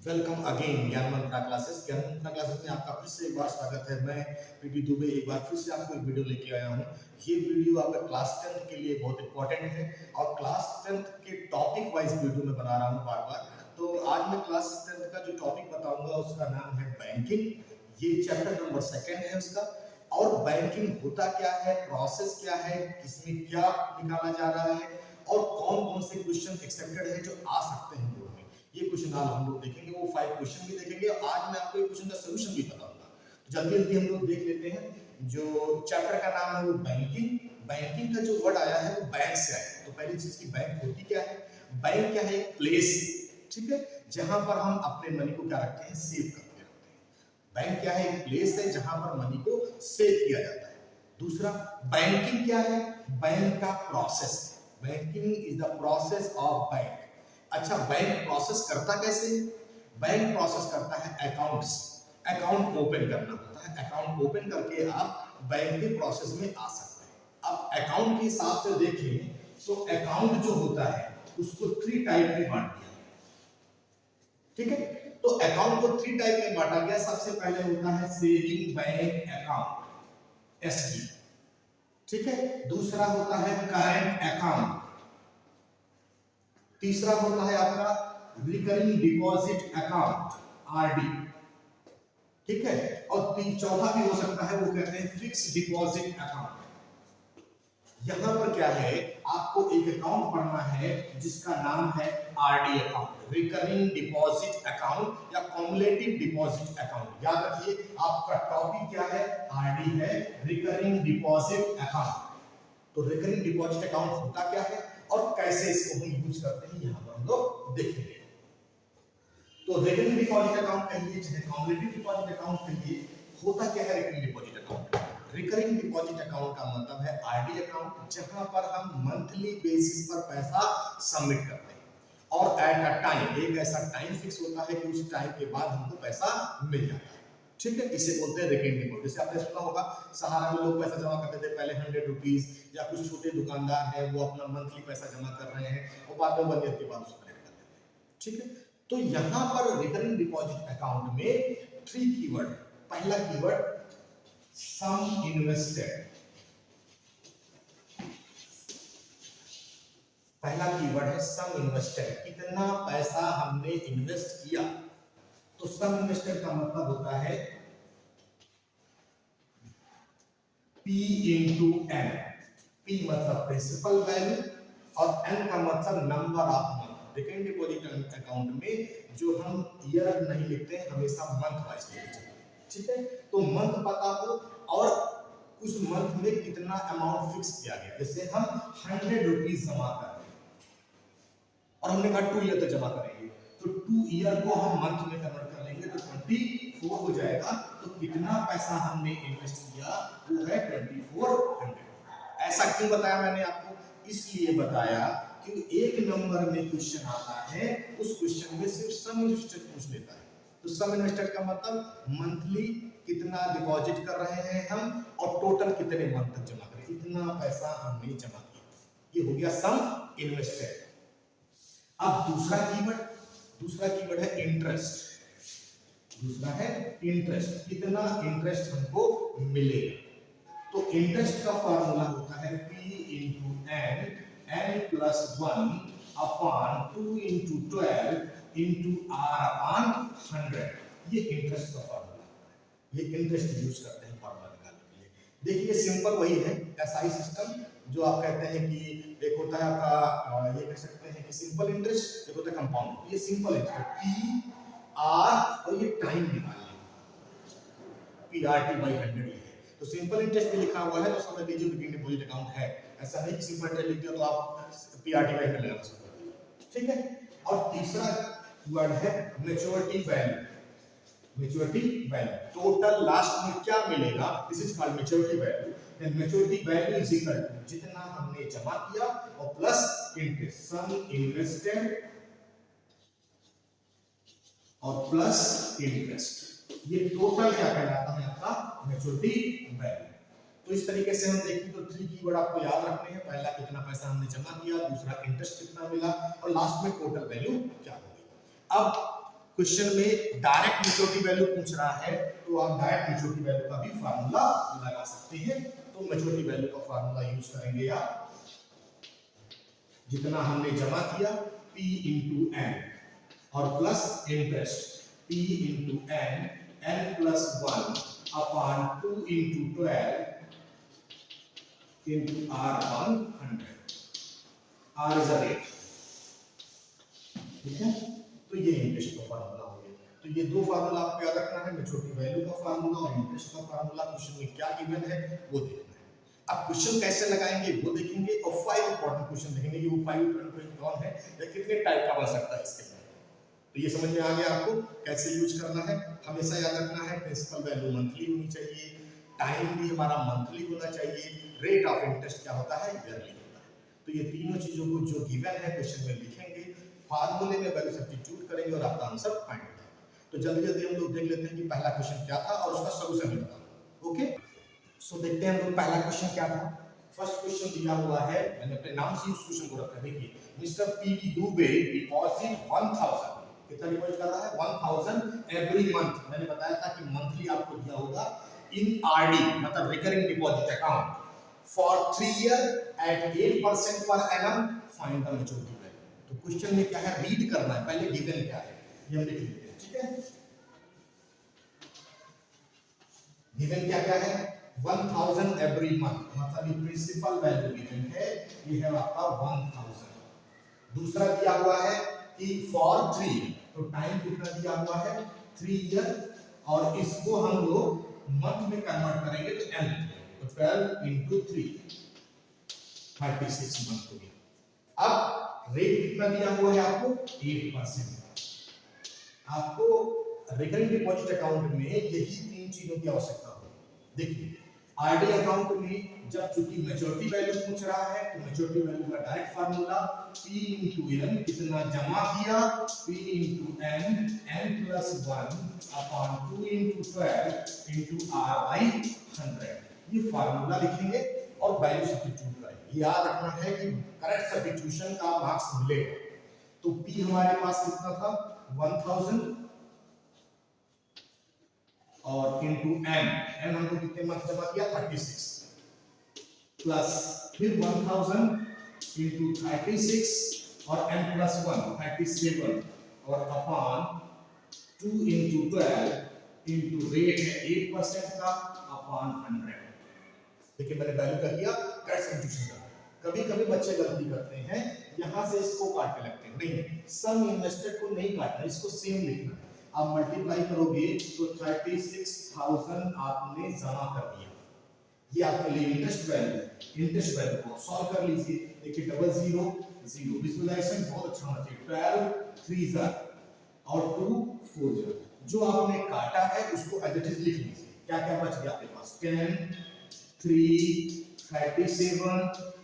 Welcome again ज्ञान मंत्रा classes. ज्ञान मंत्रा classes में आपका फिर से एक बार स्वागत है। मैं पीटी दुबे एक बार फिर से आपको एक वीडियो लेके आया हूँ। ये वीडियो आपका क्लास 10th के लिए बहुत इंपॉर्टेंट है और क्लास 10th के टॉपिक वाइज वीडियो में बना रहा हूँ बार बार। तो आज मैं क्लास 10th का जो टॉपिक बताऊंगा उसका नाम है बैंकिंग। ये चैप्टर नंबर 2 है उसका। और बैंकिंग होता क्या है, प्रोसेस क्या है, इसमें क्या निकाला जा रहा है और कौन कौन से क्वेश्चन एक्सेप्टेड है जो आ सकते हैं बोर्ड में, ये क्वेश्चन आज हम लोग देखेंगे। वो 5 क्वेश्चन भी देखेंगे और आज मैं आपको एक क्वेश्चन का सॉल्यूशन भी बताऊंगा। तो जल्दी जल्दी हम लोग देख लेते हैं। जो चैप्टर का नाम है वो बैंकिंग। बैंकिंग का जो वर्ड आया है वो बैंक से आया है। तो पहली चीज की बैंक होती क्या है? बैंक क्या है? एक प्लेस, ठीक है, जहां पर हम अपने मनी को क्या रखते हैं, सेव करके रखते हैं। बैंक क्या है? एक प्लेस है जहां पर मनी को सेव किया जाता है। दूसरा, बैंकिंग क्या है? बैंक का process. Banking is the process of bank. अच्छा, बैंक प्रोसेस करता कैसे? बैंक प्रोसेस करता है अकाउंट्स। अकाउंट ओपन करना होता है। अकाउंट ओपन करके आप बैंक के प्रोसेस में आ सकते हैं। अब अकाउंट के हिसाब से देखें तो अकाउंट जो होता है उसको 3 टाइप में बांट दिया, ठीक है। तो अकाउंट को 3 टाइप में बांटा गया। सबसे पहले होता है सेविंग बैंक अकाउंट, एसबी, ठीक है। दूसरा होता है करंट अकाउंट। तीसरा होता है आपका रिकरिंग डिपॉजिट अकाउंट, आरडी, ठीक है। और चौथा भी हो सकता है, वो कहते हैं फिक्स डिपॉजिट अकाउंट। यहां पर क्या है, आपको एक अकाउंट पढ़ना है जिसका नाम है RD account, recurring deposit account या कॉम्युलेटिव डिपॉजिट अकाउंट। याद रखिए आपका टॉपिक क्या है, आरडी है, रिकरिंग डिपॉजिट अकाउंट। तो रिकरिंग डिपॉजिट अकाउंट होता क्या है और कैसे इसको हम यूज करते हैं, यहां पर हम लोग देखेंगे। तो रिकरिंग डिपॉजिट अकाउंट कहिए चाहे कॉम्युलेटिव डिपॉजिट अकाउंट कहिए, होता क्या है recurring deposit account? Recurring deposit account का मतलब है आरडी अकाउंट, जहां पर हम मंथली बेसिस पर पैसा सबमिट करते हैं और एट अ टाइम, एक ऐसा टाइम फिक्स होता है कि उस टाइम के बाद हमको पैसा मिल जाता है, ठीक है। इसे बोलते हैं रिकरिंग डिपॉजिट। जैसे आपने सुना होगा सहारा में लोग पैसा जमा करते थे पहले 100 रुपीज, या कुछ छोटे दुकानदार हैं वो अपना मंथली पैसा जमा कर रहे हैं और बाद में 1 ईयर के बाद उसको कलेक्ट कर देते हैं, ठीक है। तो यहां पर रिकरिंग डिपॉजिट अकाउंट में 3 कीवर्ड। पहला कीवर्ड सम इन्वेस्टेड। पहला कीवर्ड है सम इन्वेस्टेड, कितना पैसा हमने इन्वेस्ट किया। तो सम इन्वेस्टेड का मतलब होता है P इंटू एन। P मतलब प्रिंसिपल वैल्यू और N का मतलब number of month. Recurring deposit account में जो हम ईयर नहीं लिखते हैं, हमेशा मंथ वाइज लिखते हैं, ठीक है। तो मंथ पता हो और उस मंथ में कितना अमाउंट फिक्स किया गया। जैसे हम 100 रुपीज जमा कर रहे हैं और हमने कहा 2 ईयर तक जमा करेंगे, तो 2 ईयर को हम मंथ में कन्वर्ट कर लेंगे तो 24 हो जाएगा। तो कितना पैसा हमने इन्वेस्ट किया वो है 2400। ऐसा क्यों बताया मैंने आपको? इसलिए बताया कि एक नंबर में क्वेश्चन आता है, उस क्वेश्चन में सिर्फ सम इन्वेस्टेड पूछ लेता है। तो सम इन्वेस्टेड का मतलब मंथली कितना डिपॉजिट कर रहे हैं हम और टोटल कितने मंथ तक जमा करें, इतना पैसा हमने जमा किया, ये हो गया सम इन्वेस्टेड। अब दूसरा कीवर्ड है इंटरेस्ट। दूसरा है इंटरेस्ट, कितना इंटरेस्ट हमको मिलेगा। तो इंटरेस्ट का फॉर्मूला होता है P into n, n plus 1 upon 2 into 12 into r upon 100। ये इंटरेस्ट का फॉर्मूला होता है। ये इंटरेस्ट यूज करते हैं फॉर्मूला निकालने के लिए। देखिए सिंपल वही है, एसआई सिस्टम, जो आप कहते हैं कि एक होता है आपका, ये कह सकते हैं कि सिंपल इंटरेस्ट, एक होता है कंपाउंड। ये सिंपल इंटरेस्ट P आर और ये टाइम निकालने, PRT by 100 ये है। तो सिंपल इंटरेस्ट भी लिखा हुआ है तो समझ लीजिए रिकरिंग डिपॉजिट अकाउंट है। ऐसा नहीं कि सिंपल इंटरेस्ट लिख दिया तो आप PRT by 100 लगा सकते हो, ठीक है। और तीसरा वर्ड है maturity value. Maturity value, total last में क्या मिलेगा, this is called maturity value. Then maturity value is equal to जितना हमने जमा किया और प्लस इंटरेस्ट, सम इन्वेस्टेड और प्लस इंटरेस्ट, ये टोटल क्या कहलाता है आपका मैच्योरिटी वैल्यू। तो इस तरीके से हम देखें तो 3 कीवर्ड आपको याद रखने हैं। पहला कितना पैसा हमने जमा किया, दूसरा इंटरेस्ट कितना मिला और लास्ट में टोटल वैल्यू क्या होगी। अब क्वेश्चन में डायरेक्ट मैच्योरिटी वैल्यू पूछ रहा है तो आप डायरेक्ट मैच्योरिटी वैल्यू का भी फार्मूला लगा सकते हैं। तो मैच्योरिटी वैल्यू का फार्मूला यूज करेंगे आप, जितना हमने जमा किया P इंटू एन और plus interest P into n, n plus 1 upon 2 into 12 into R upon 100। R is a rate, ठीक है। तो ये इंटरेस्ट का फार्मूला हो गया। तो ये दो फार्मूला आपको याद रखना है, मैच्योरिटी वैल्यू का फार्मूला और इंटरेस्ट का फार्मूला। क्वेश्चन में क्या गिवन है वो देखना है। अब क्वेश्चन कैसे लगाएंगे वो देखेंगे और 5 इंपॉर्टेंट क्वेश्चन देखेंगे कि वो 5 क्वेश्चन कौन है या कितने टाइप का बन सकता है इसके अंदर। तो ये समझ में आ गया आपको कैसे यूज करना है। हमेशा याद रखना है प्रिंसिपल वैल्यू मंथली होनी चाहिए, टाइम भी हमारा मंथली होना चाहिए, रेट ऑफ इंटरेस्ट क्या होता है ईयरली होता है। तो ये तीनों चीजों को जो गिवन है क्वेश्चन में लिखेंगे, फार्मूले में वैल्यू सब्स्टिट्यूट करेंगे और आपका आंसर फाइंड हो जाएगा। तो जल्दी जल्दी हम लोग देख लेते हैं कि पहला क्वेश्चन क्या था और उसका सॉल्यूशन भी बताऊंगा। ओके, सो देखते हैं हम लोग पहला क्वेश्चन क्या था। फर्स्ट क्वेश्चन दिया हुआ है, मैंने अपने नाम से उस क्वेश्चन को रखा। देखिए, mister P D Dubey deposit 1000, कितना डिपॉजिट कर रहा है 1000 एवरी मंथ। मैंने बताया था कि मंथली आपको दिया होगा इन आरडी मतलब recurring deposit account for 3 year at 8% per annum, find the maturity value. तो क्वेश्चन में क्या है रीड करना है, पहले गिवन क्या है ये हम लिख लेते हैं, ठीक है। गिवन क्या क्या है 1000 एवरी मंथ, मतलब ये प्रिंसिपल वैल्यू गिवन है, ये है आपका 1000। दूसरा दिया हुआ है कि फॉर 3, तो टाइम कितना दिया हुआ है 3 ईयर, और इसको हम लोग मंथ में कन्वर्ट करेंगे तो एन, तो 12 इंटू 3 36 मंथ हो गया। अब रेट कितना दिया हुआ है आपको 8%। आपको रिकरिंग डिपॉजिट अकाउंट में यही तीन चीजों की आवश्यकता होगी। देखिए, आरडी अकाउंट में जब चूंकि मैच्योरिटी वैल्यू पूछ रहा है तो मैच्योरिटी वैल्यू का direct formula P into n, कितना जमा किया P into n, n plus 1 upon 2 into 12 into R by 100। ये फार्मूला लिखेंगे और वैल्यू सब्स्टिट्यूट करेंगे। याद रखना है कि करेक्ट सब्स्टिट्यूशन का मार्क्स मिलेगा। तो P हमारे पास कितना था 1000 और इनटू एन, एन हमको कितने मंथ जमा किया 36, प्लस फिर 1000 इनटू 36 और एन प्लस 1 37 और अपॉन 2 इनटू 12 इनटू रेट है 8% का अपॉन 100। देखिए मैंने वैल्यू का किया करेक्ट सब्स्टिट्यूशन का। कभी कभी बच्चे गलती करते हैं, यहां से इसको काट के लगते हैं, नहीं सम इन्वेस्टेड को नहीं काटना, इसको सेम लिखना है। आप मल्टीप्लाई करोगे तो 36,000 आपने जमा कर दिया, ये आपके लिए इंटरेस्ट वैल्यू है। इंटरेस्ट वैल्यू को सॉल्व कर लीजिए। देखिए 00 0, विजुअलाइजेशन बहुत अच्छा होना चाहिए। 12 3 और 2 4 जो आपने काटा है उसको एज इट इज लिख लीजिए। क्या क्या बच गया आपके पास 10 3 37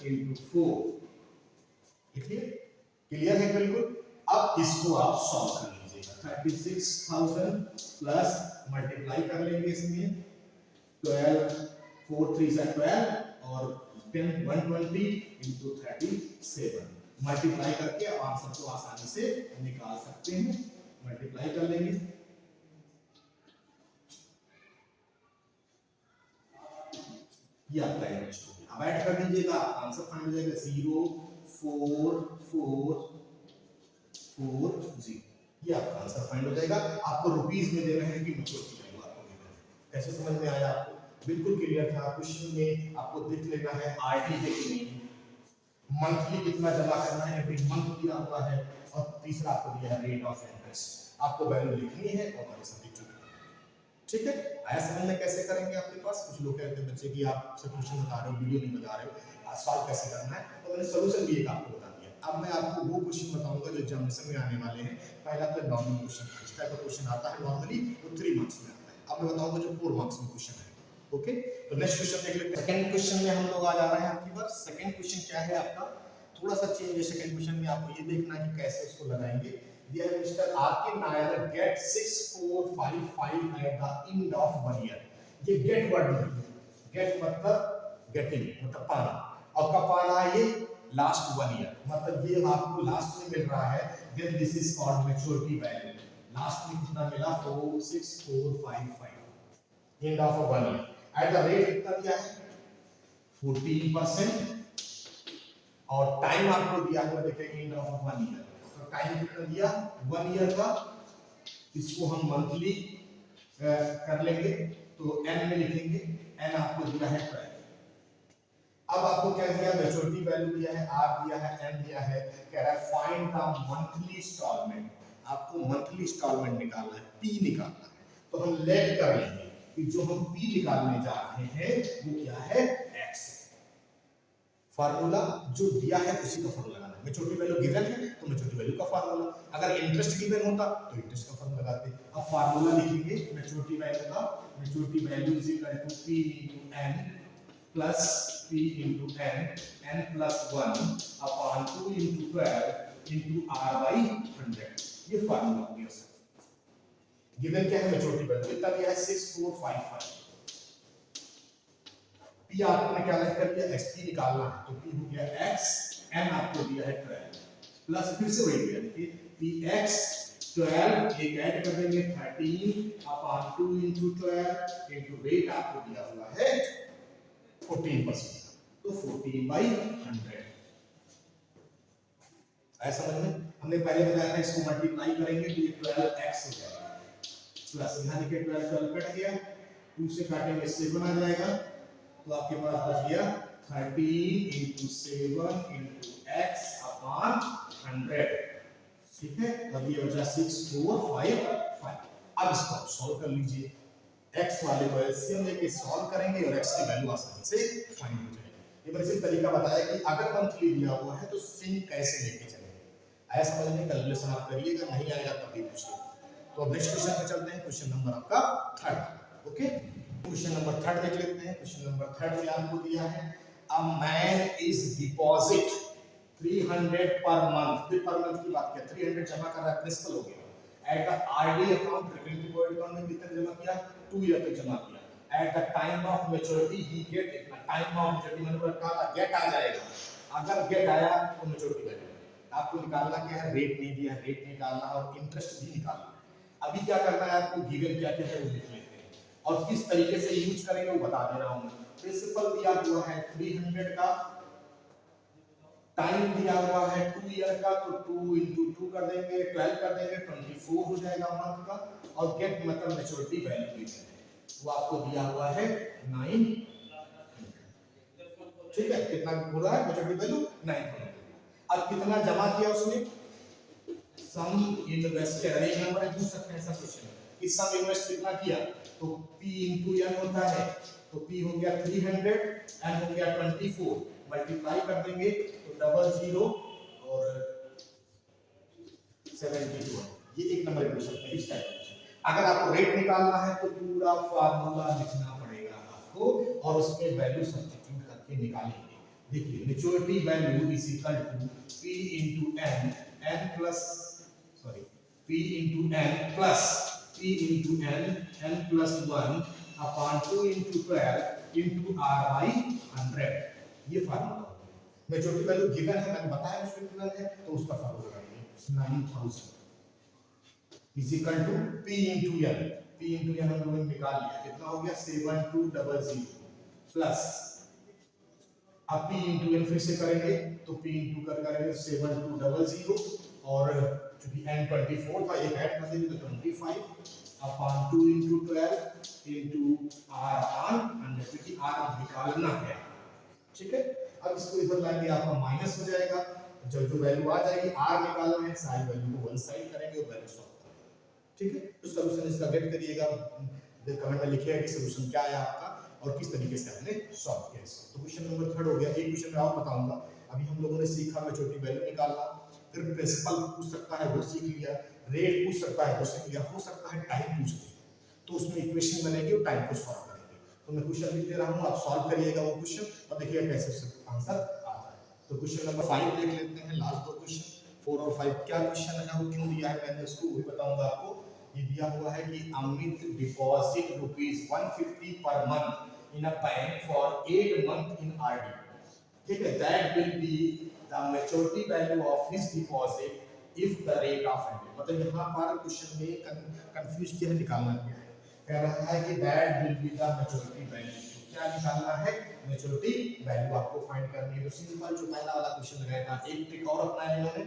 into 4। देखिए क्लियर है बिल्कुल। अब इसको आप सॉल्व कर लीजिएगा। 36,000 प्लस मल्टीप्लाई कर लेंगे इसमें 12 4 3 12 और 10 120 into 37 मल्टीप्लाई करके आंसर को आसानी से निकाल सकते हैं। मल्टीप्लाई कर लेंगे, ये आपका इंटरेस्ट हो गया। अब ऐड कर दीजिएगा, आंसर फाइंड हो जाएगा 0 4 4 4 0। ये आपका आंसर फाइंड हो जाएगा। आपको रुपीस में दे रहे हैं कि मैच्योरिटी वैल्यू आपको दे रहे हैं। कैसे समझ में आया आपको? बिल्कुल क्लियर था। क्वेश्चन में आपको देख लेना है आरटी है कि नहीं, मंथली कितना जमा करना है, एवरी मंथ दिया हुआ है, और तीसरा आपको दिया है रेट ऑफ इंटरेस्ट। आपको वैल्यू लिखनी है और हमारे सब्स्टिट्यूट करना है। ठीक है, आया समझ में कैसे करेंगे आपके पास? कुछ लोग कहते हैं बच्चे कि आप सॉल्यूशन बता रहे हो, वीडियो नहीं बता रहे हो, सॉल्व कैसे करना है, तो मैंने सॉल्यूशन भी एक आपको बता दिया। अब मैं आपको वो क्वेश्चन बताऊंगा जो एग्जामिनेशन में आने वाले हैं। पहला तो नॉर्मल क्वेश्चन, इस टाइप का क्वेश्चन आता है नॉर्मली, वो 3 मार्क्स में आता है। अब मैं बताऊंगा जो 4 मार्क्स में क्वेश्चन है। ओके, तो नेक्स्ट क्वेश्चन देख लेते हैं। सेकंड क्वेश्चन में हम लोग आ जा रहे हैं आपकी बार। सेकंड क्वेश्चन क्या है आपका, थोड़ा सा चेंज है। सेकंड क्वेश्चन में आपको ये देखना है कि कैसे उसको लगाएंगे। दिया है mister RK Nair get 6455 at the end of 1 year. ये गेट वर्ड है, गेट मतलब गेटिंग मतलब पाना, और कब पाना है ये लास्ट 1 ईयर, मतलब ये आपको लास्ट में मिल रहा है। Then this is called maturity value. Last में कितना मिला 46455 end of 1 year. At the rate कितना दिया है 14% और टाइम आपको दिया हुआ देखिए एंड ऑफ 1 ईयर। तो टाइम कितना दिया 1 ईयर का, इसको हम मंथली कर लेंगे तो n में लिखेंगे, n आपको दिया है 12। अब आपको क्या दिया मैच्योरिटी वैल्यू दिया है, r दिया है, n दिया है, कह रहा है फाइंड द मंथली इंस्टॉलमेंट। आपको मंथली इंस्टॉलमेंट निकालना है, p निकालना है। तो हम लेट कर लेंगे कि जो हम p निकालने जा रहे हैं वो क्या है x। फार्मूला जो दिया है उसी का फार्मूला लगाना है। मैच्योरिटी वैल्यू गिवन है तो मैच्योरिटी वैल्यू का फार्मूला, अगर इंटरेस्ट गिवन होता तो इंटरेस्ट का फार्मूला लगाते। अब फार्मूला लिखेंगे मैच्योरिटी वैल्यू का, maturity value is equal to p into n plus p into n, n plus 1 upon 2 into 12 into r by 100। ये फार्मूला हो गया सर। गिवन क्या है मैच्योरिटी वैल्यू कितना दिया है 6455। p आपने क्या कर दिया xp निकालना है तो p हो गया x, n आपको दिया है 12 प्लस फिर से वही दिया देखिए px 12 एक ऐड कर देंगे 13 अपॉन 2 into 12 into रेट आपको दिया हुआ है 14%, तो 14/100। ऐसा समझ में हमने पहले बताया था इसको मल्टीप्लाई करेंगे तो ये 12x हो जाएगा प्लस यहां देखिए 12 कट गया 2 से काटेंगे 7 आ जाएगा तो आपके पास बच गया 13 into 7 into x upon 100। ठीक है, अब ये बचा 6455। अब इसको आप सॉल्व कर लीजिए, x वाले को एलसीएम लेके सॉल्व करेंगे और x की वैल्यू आसानी से फाइंड हो जाएगी। ये मैंने सिर्फ तरीका बताया कि अगर मंथली दिया हुआ है तो सिंक कैसे लेके चलेंगे, ऐसा समझने कैलकुलेशन आप करिएगा, नहीं आएगा तब भी पूछिए। तो अब नेक्स्ट क्वेश्चन पे चलते हैं, क्वेश्चन नंबर आपका 3। ओके, क्वेश्चन नंबर 3 देख लेते हैं। क्वेश्चन नंबर 3 में आपको दिया है a man is deposit 300 per month, फिर पर मंथ की बात किया 300 जमा कर रहा है, प्रिंसिपल हो गया। At the RD account recurring deposit account में कितना जमा किया 2 ईयर तक जमा किया। At the time of maturity ही गेट, टाइम ऑफ मैच्योरिटी मतलब का गेट आ जाएगा, अगर गेट आया तो मैच्योरिटी वैल्यू आपको निकालना क्या है, रेट नहीं दिया, रेट निकालना और इंटरेस्ट भी निकालना। अभी क्या करना है आपको, गिवन क्या क्या है वो लिख लेते हैं और किस तरीके से यूज करेंगे वो बता दे रहा हूं। प्रिंसिपल दिया हुआ है 300 का, टाइम दिया हुआ है 2 ईयर का, तो 2 into 2 कर देंगे, 12 कर देंगे, 24 हो जाएगा मंथ का। और गेट मतलब मैच्योरिटी वैल्यू भी है वो आपको दिया हुआ है 9। ठीक है, कितना बोला है मैच्योरिटी वैल्यू 900। अब कितना जमा किया उसने, सम इन्वेस्टेड, एक नंबर है पूछ सकते हैं ऐसा क्वेश्चन कि सम इन्वेस्ट कितना किया, तो p into n होता है, तो p हो गया 300, n हो गया 24, मल्टीप्लाई कर देंगे तो 00 और 72। ये एक नंबर पूछ सकते हैं इस टाइप का। अगर आपको रेट निकालना है तो पूरा फार्मूला लिखना पड़ेगा आपको और उसमें वैल्यू सब्स्टिट्यूट करके निकालेंगे। देखिए maturity value is equal to p into n, n plus sorry p into n plus p into n, n plus 1 upon 2 into 12 into r by 100। ये फार्मूला मैच्योरिटी वैल्यू गिवन है, मैंने बताया maturity given है तो उसका formula लगाएंगे 9000 is equal to p into n, p into n हम लोगों ने निकाल लिया, कितना हो गया 7200 प्लस अब p into n फिर से करेंगे तो p into कर करेंगे 7200 और क्योंकि n 24 था एक ऐड कर देंगे तो 25 upon 2 into 12 into r on 100, क्योंकि r निकालना है। ठीक है, अब इसको इधर लाएंगे आपका माइनस हो जाएगा, जो वैल्यू आ जाएगी r निकालना है, सारी वैल्यू को वन साइड करेंगे और वैल्यू सॉल्व करेंगे। ठीक है, तो सॉल्यूशन इसका गेट करिएगा, कमेंट में लिखिएगा कि सॉल्यूशन क्या है आपका और किस तरीके से हमने सॉल्व किया इसको। तो क्वेश्चन नंबर 3 हो गया। एक क्वेश्चन मैं और बताऊंगा, अभी हम लोगों ने सीखा मैच्योरिटी वैल्यू निकालना, फिर प्रिंसिपल पूछ सकता है वो सीख लिया, रेट पूछ सकता है वो सीख लिया, हो सकता है टाइम पूछ ले, तो उसमें इक्वेशन बनेगी और टाइम को सॉल्व करेंगे। तो मैं क्वेश्चन लिख दे रहा हूं, आप सॉल्व करिएगा वो क्वेश्चन और देखिएगा कैसे उसका आंसर आता है। तो क्वेश्चन नंबर 5 देख लेते हैं, लास्ट दो क्वेश्चन 4 और 5 क्या क्वेश्चन है, वो क्यों दिया है मैंने उसको भी बताऊंगा आपको। ये दिया हुआ है कि Amit deposit ₹150 per month in a bank for 8 months in RD. ठीक है, that will be the maturity value of his deposit if the rate of and, मतलब यहाँ पर क्वेश्चन में कंफ्यूज किया है, निकालना क्या है, कह रहा है कि that will be the maturity value, क्या निकालना है, मैच्योरिटी वैल्यू आपको फाइंड करनी है। तो सिंपल जो पहला वाला क्वेश्चन लगाया था, एक ट्रिक और अपनाया इन्होंने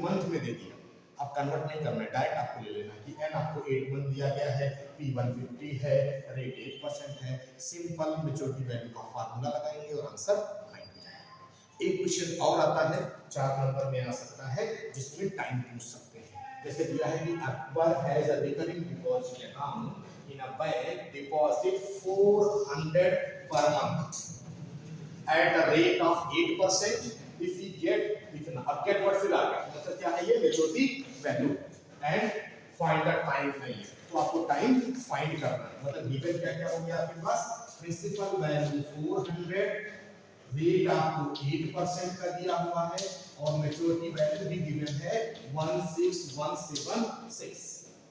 मंथ में दे दिया, आप कन्वर्ट नहीं करना है, डायरेक्ट आपको ले लेना है कि एन आपको 8 मंथ दिया गया है, पी 150 है, रेट 8% है, सिंपल मैच्योरिटी वैल्यू का फार्मूला लगाएंगे और आंसर फाइंड हो जाएगा। एक क्वेश्चन और आता है 4 नंबर में आ सकता है, जिसमें टाइम पूछ सकते हैं, जैसे दिया है कि Akbar has a recurring deposit account in a bank, deposit 400 per month at the rate of 8%, if we get what फिर आ गया, मतलब क्या है, ये maturity value and find the time नहीं है, तो आपको टाइम फाइंड करना है। मतलब गिवन क्या क्या हो गया आपके पास, प्रिंसिपल वैल्यू 400, रेट आपको 8% का दिया हुआ है और मैच्योरिटी वैल्यू भी गिवन है 16176।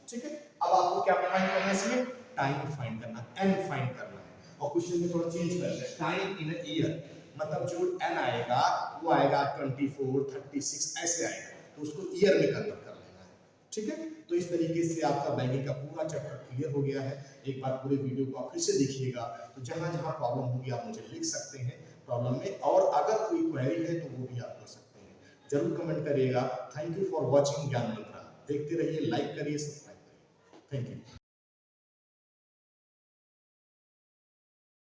ठीक है, अब आपको क्या फाइंड करना है, इसमें टाइम फाइंड करना, एन फाइंड करना है। और क्वेश्चन में थोड़ा चेंज करते हैं, टाइम इन ईयर, मतलब जो एन आएगा वो आएगा 24 36 ऐसे आएगा, तो उसको ईयर में कन्वर्ट कर लेना है। ठीक है, तो इस तरीके से आपका बैंकिंग का पूरा चैप्टर क्लियर हो गया है। एक बार पूरे वीडियो को आप फिर से देखिएगा, तो जहां जहां प्रॉब्लम होगी आप मुझे लिख सकते हैं प्रॉब्लम में, और अगर कोई क्वेरी है तो वो भी आप कर सकते हैं, जरूर कमेंट करिएगा। थैंक यू फॉर वॉचिंग ज्ञान मंत्रा, देखते रहिए, लाइक करिए, सब्सक्राइब करिए। Thank you.